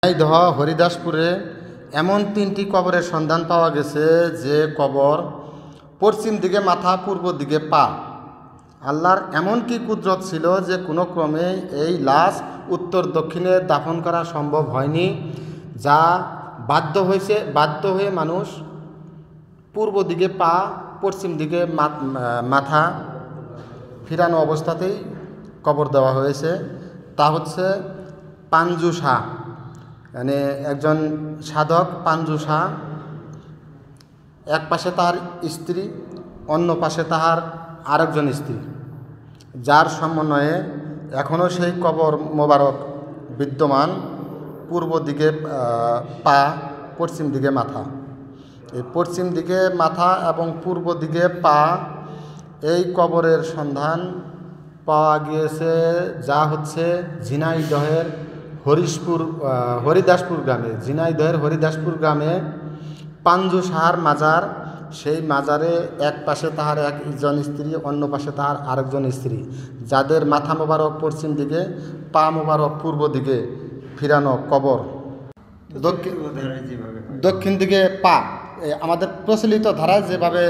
ঝিনাইদহ হরিদাসপুরে এমন 3টি কবরের সন্ধান পাওয়া গেছে যে কবর পশ্চিম দিকে মাথা, পূর্ব দিকে পা। আল্লাহর এমন কি কুদরত ছিল যে কোনো ক্রমে এই লাশ উত্তর দক্ষিণে দাফন করা সম্ভব হয়নি, যা বাধ্য হয়ে মানুষ পূর্ব দিকে পা, পশ্চিম দিকে মাথা ফিরানো অবস্থাতেই কবর দেওয়া হয়েছে। তা হচ্ছে পাঞ্জু শাহ, মানে একজন সাধক পাঞ্জু শাহ। এক পাশে তার স্ত্রী, অন্য পাশে তাহার আরেকজন স্ত্রী, যার সমন্বয়ে এখনও সেই কবর মোবারক বিদ্যমান। পূর্ব দিকে পা, পশ্চিম দিকে মাথা। এই পশ্চিম দিকে মাথা এবং পূর্ব দিকে পা এই কবরের সন্ধান পাওয়া গিয়েছে, যা হচ্ছে ঝিনাইদহের হরিদাসপুর গ্রামে। ঝিনাইদহের হরিদাসপুর গ্রামে পাঞ্জু শাহর মাজার। সেই মাজারে এক পাশে তাহার একজন স্ত্রী, অন্য পাশে তাহার আরেকজন স্ত্রী, যাদের মাথা মোবারক পশ্চিম দিকে, পা মোবারক পূর্ব দিকে ফিরানো কবর। দক্ষিণ দিকে পা, আমাদের প্রচলিত ধারায় যেভাবে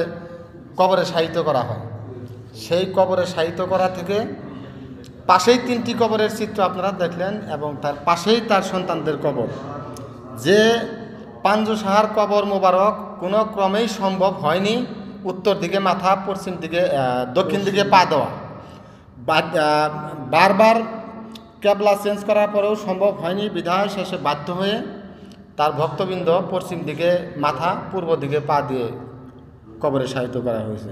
কবরে শায়িত করা হয়, সেই কবরে শায়িত করা থেকে পাশেই 3টি কবরের চিত্র আপনারা দেখলেন, এবং তার পাশেই তার সন্তানদের কবর। যে পাঞ্জু শাহর কবর মোবারক কোনো ক্রমেই সম্ভব হয়নি উত্তর দিকে মাথা, দক্ষিণ দিকে পা দেওয়া। বারবার কেবলা চেঞ্জ করার পরেও সম্ভব হয়নি, বিধায় শেষে বাধ্য হয়ে তার ভক্তবৃন্দ পশ্চিম দিকে মাথা, পূর্ব দিকে পা দিয়ে কবরে শায়িত করা হয়েছে।